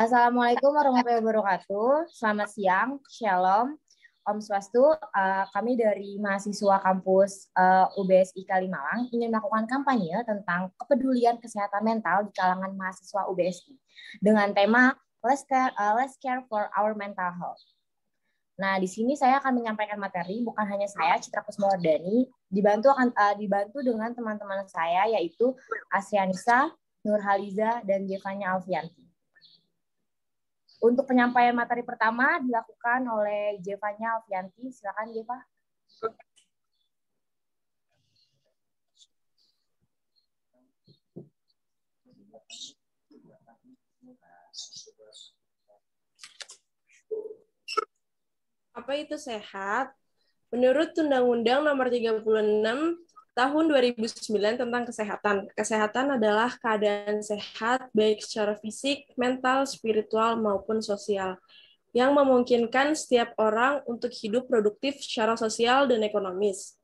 Assalamualaikum warahmatullahi wabarakatuh. Selamat siang, Shalom, Om Swastu. Kami dari mahasiswa kampus UBSI Kalimalang ingin melakukan kampanye tentang kepedulian kesehatan mental di kalangan mahasiswa UBSI dengan tema Let's Care for Our Mental Health. Nah, di sini saya akan menyampaikan materi, bukan hanya saya, Citra Kusmawardani, dibantu dengan teman-teman saya, yaitu Asrianisa, Nurhaliza, dan Jevanya Alfianti. Untuk penyampaian materi pertama dilakukan oleh Jevanya Alfianti. Silakan, Jeva. Apa itu sehat? Menurut Undang-Undang Nomor 36 Tahun 2009 tentang kesehatan. Kesehatan adalah keadaan sehat baik secara fisik, mental, spiritual, maupun sosial yang memungkinkan setiap orang untuk hidup produktif secara sosial dan ekonomis.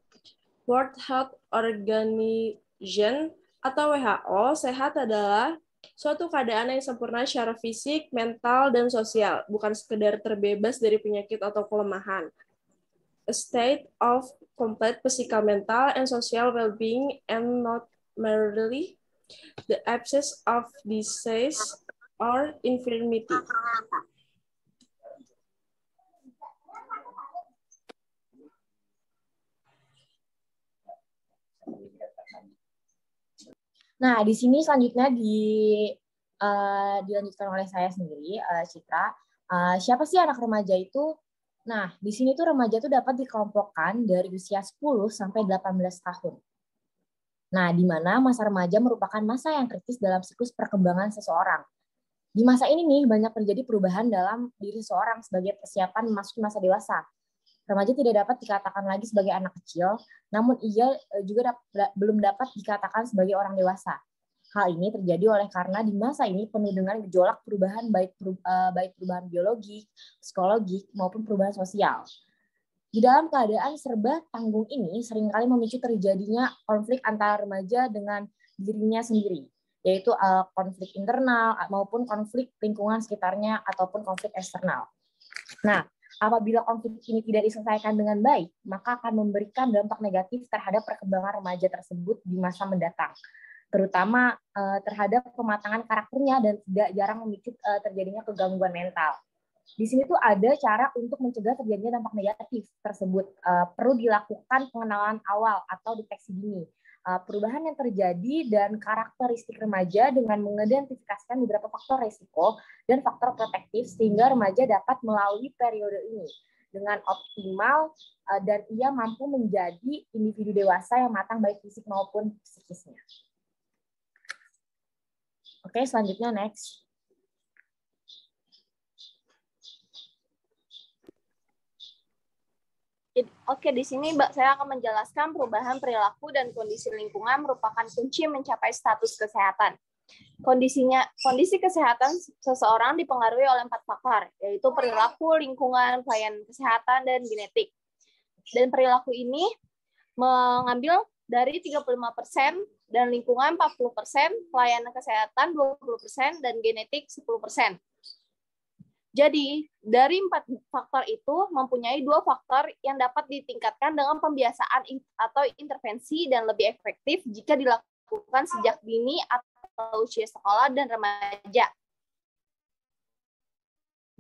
World Health Organization atau WHO, sehat adalah suatu keadaan yang sempurna secara fisik, mental, dan sosial, bukan sekedar terbebas dari penyakit atau kelemahan. A state of complete physical, mental, and social well-being, and not merely the absence of disease or infirmity. Nah, di sini selanjutnya dilanjutkan oleh saya sendiri, Citra. Siapa sih anak remaja itu? Nah, di sini tuh remaja itu dapat dikelompokkan dari usia 10 sampai 18 tahun. Nah, di mana masa remaja merupakan masa yang kritis dalam siklus perkembangan seseorang. Di masa ini nih, banyak terjadi perubahan dalam diri seseorang sebagai persiapan memasuki masa dewasa. Remaja tidak dapat dikatakan lagi sebagai anak kecil, namun ia juga belum dapat dikatakan sebagai orang dewasa. Hal ini terjadi oleh karena di masa ini penuh dengan gejolak perubahan baik perubahan biologi, psikologik, maupun perubahan sosial. Di dalam keadaan serba tanggung ini seringkali memicu terjadinya konflik antara remaja dengan dirinya sendiri, yaitu konflik internal maupun konflik lingkungan sekitarnya ataupun konflik eksternal. Nah, apabila konflik ini tidak diselesaikan dengan baik, maka akan memberikan dampak negatif terhadap perkembangan remaja tersebut di masa mendatang, terutama terhadap pematangan karakternya dan tidak jarang memicu terjadinya kegangguan mental. Di sini tuh ada cara untuk mencegah terjadinya dampak negatif tersebut. Perlu dilakukan pengenalan awal atau deteksi dini. Perubahan yang terjadi dan karakteristik remaja dengan mengidentifikasikan beberapa faktor risiko dan faktor protektif sehingga remaja dapat melalui periode ini dengan optimal dan ia mampu menjadi individu dewasa yang matang baik fisik maupun psikisnya. Oke, selanjutnya next. Oke, di sini saya akan menjelaskan perubahan perilaku dan kondisi lingkungan merupakan kunci mencapai status kesehatan. Kondisi kesehatan seseorang dipengaruhi oleh 4 faktor, yaitu perilaku, lingkungan, pelayanan kesehatan, dan genetik. Dan perilaku ini mengambil dari 35% dan lingkungan 40%, pelayanan kesehatan 20%, dan genetik 10%. Jadi, dari 4 faktor itu mempunyai 2 faktor yang dapat ditingkatkan dengan pembiasaan atau intervensi dan lebih efektif jika dilakukan sejak dini atau usia sekolah dan remaja.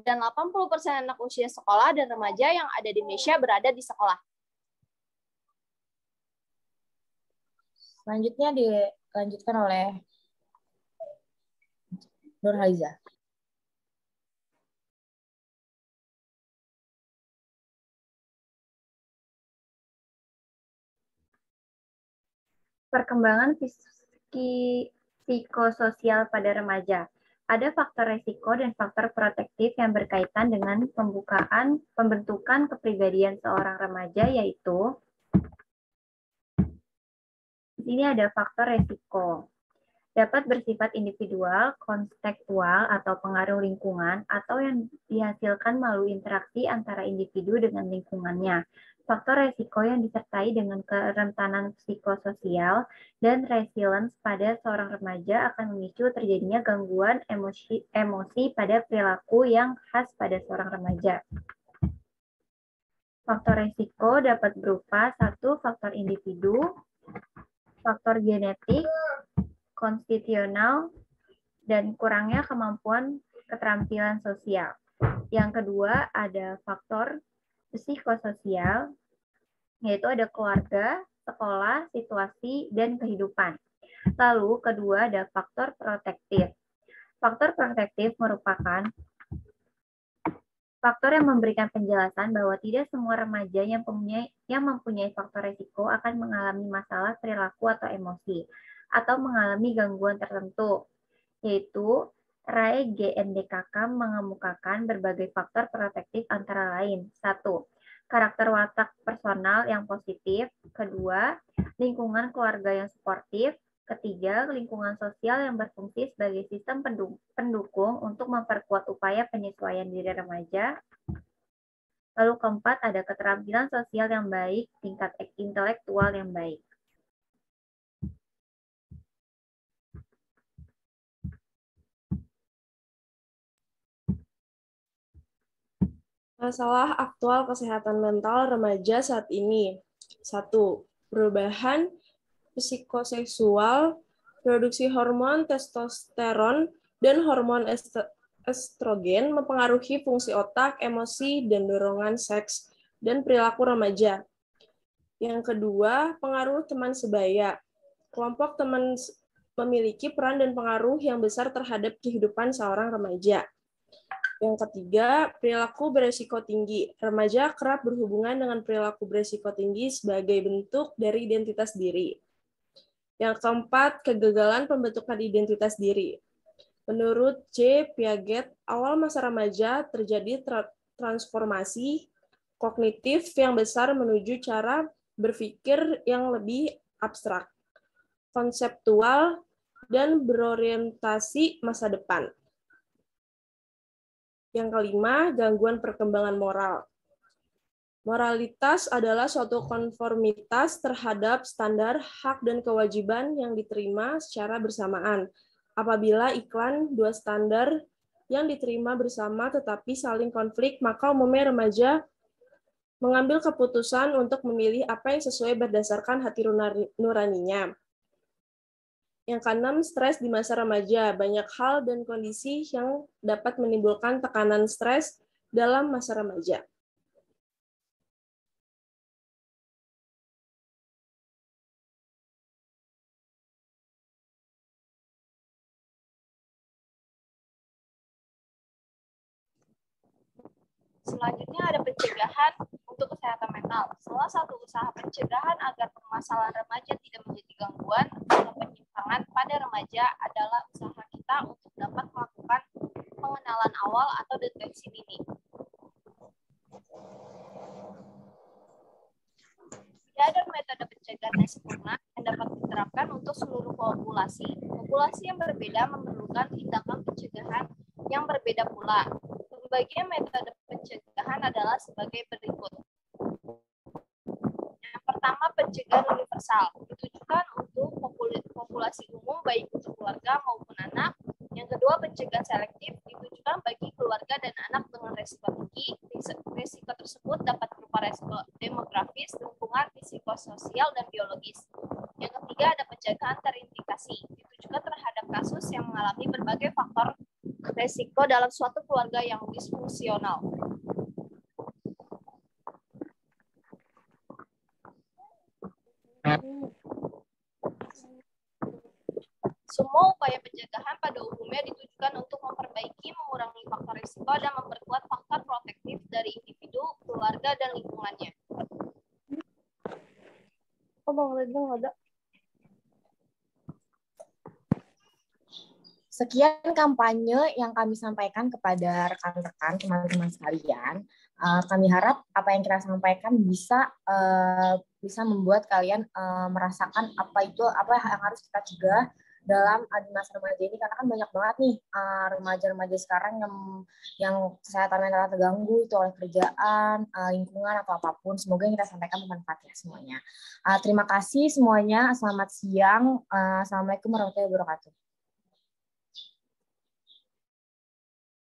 Dan 80% anak usia sekolah dan remaja yang ada di Indonesia berada di sekolah. Selanjutnya dilanjutkan oleh Nurhaliza. Perkembangan psikososial pada remaja. Ada faktor resiko dan faktor protektif yang berkaitan dengan pembentukan kepribadian seorang remaja, yaitu di sini ada faktor resiko. Dapat bersifat individual, kontekstual, atau pengaruh lingkungan, atau yang dihasilkan melalui interaksi antara individu dengan lingkungannya. faktor resiko yang disertai dengan kerentanan psikososial dan resilience pada seorang remaja akan memicu terjadinya gangguan emosi pada perilaku yang khas pada seorang remaja. Faktor resiko dapat berupa 1. Faktor individu, faktor genetik, konstitusional, dan kurangnya kemampuan keterampilan sosial. Yang kedua ada faktor psikososial, yaitu ada keluarga, sekolah, situasi, dan kehidupan. Lalu kedua ada faktor protektif. Faktor protektif merupakan faktor yang memberikan penjelasan bahwa tidak semua remaja yang mempunyai faktor resiko akan mengalami masalah perilaku atau emosi, atau mengalami gangguan tertentu, yaitu RAE GNDKK mengemukakan berbagai faktor protektif antara lain. 1. Karakter watak personal yang positif. Kedua, lingkungan keluarga yang suportif. Ketiga, lingkungan sosial yang berfungsi sebagai sistem pendukung untuk memperkuat upaya penyesuaian diri remaja. Lalu keempat, ada keterampilan sosial yang baik, tingkat intelektual yang baik. Masalah aktual kesehatan mental remaja saat ini. 1. Perubahan psikoseksual, produksi hormon testosteron, dan hormon estrogen mempengaruhi fungsi otak, emosi, dan dorongan seks dan perilaku remaja. Yang kedua, pengaruh teman sebaya. Kelompok teman memiliki peran dan pengaruh yang besar terhadap kehidupan seorang remaja. Yang ketiga, perilaku beresiko tinggi. Remaja kerap berhubungan dengan perilaku beresiko tinggi sebagai bentuk dari identitas diri. Yang keempat, kegagalan pembentukan identitas diri. Menurut J. Piaget, awal masa remaja terjadi transformasi kognitif yang besar menuju cara berpikir yang lebih abstrak, konseptual, dan berorientasi masa depan. Yang kelima, gangguan perkembangan moral. Moralitas adalah suatu konformitas terhadap standar hak dan kewajiban yang diterima secara bersamaan. Apabila iklan dua standar yang diterima bersama tetapi saling konflik, maka umumnya remaja mengambil keputusan untuk memilih apa yang sesuai berdasarkan hati nuraninya. Yang keenam, stres di masa remaja. Banyak hal dan kondisi yang dapat menimbulkan tekanan stres dalam masa remaja. Selanjutnya ada pencegahan untuk kesehatan mental. Salah satu usaha pencegahan agar permasalahan remaja tidak menjadi gangguan atau penyimpangan pada remaja adalah usaha kita untuk dapat melakukan pengenalan awal atau deteksi dini. Tidak ada metode pencegahan yang sempurna yang dapat diterapkan untuk seluruh populasi. Populasi yang berbeda memerlukan tindakan pencegahan yang berbeda pula. Pembagian metode pencegahan adalah sebagai berikut. Yang pertama, pencegahan universal, ditujukan untuk populasi umum baik untuk keluarga maupun anak. Yang kedua, pencegahan selektif, ditujukan bagi keluarga dan anak dengan resiko tinggi. Resiko tersebut dapat berupa resiko demografis, lingkungan, psikososial, dan biologis. Yang ketiga, ada pencegahan terindikasi, ditujukan terhadap kasus yang mengalami berbagai faktor resiko dalam suatu keluarga yang disfungsional. Semua upaya pencegahan pada umumnya ditujukan untuk memperbaiki, mengurangi faktor risiko, dan memperkuat faktor protektif dari individu, keluarga, dan lingkungannya. Sekian kampanye yang kami sampaikan kepada rekan-rekan, teman-teman sekalian. Kami harap apa yang kita sampaikan bisa membuat kalian merasakan apa yang harus kita cegah dalam di masa remaja ini, karena kan banyak banget nih remaja-remaja sekarang yang kesehatan mental terganggu itu oleh kerjaan, lingkungan atau apapun. Semoga yang kita sampaikan bermanfaat ya semuanya. Terima kasih semuanya. Selamat siang. Assalamualaikum warahmatullahi wabarakatuh.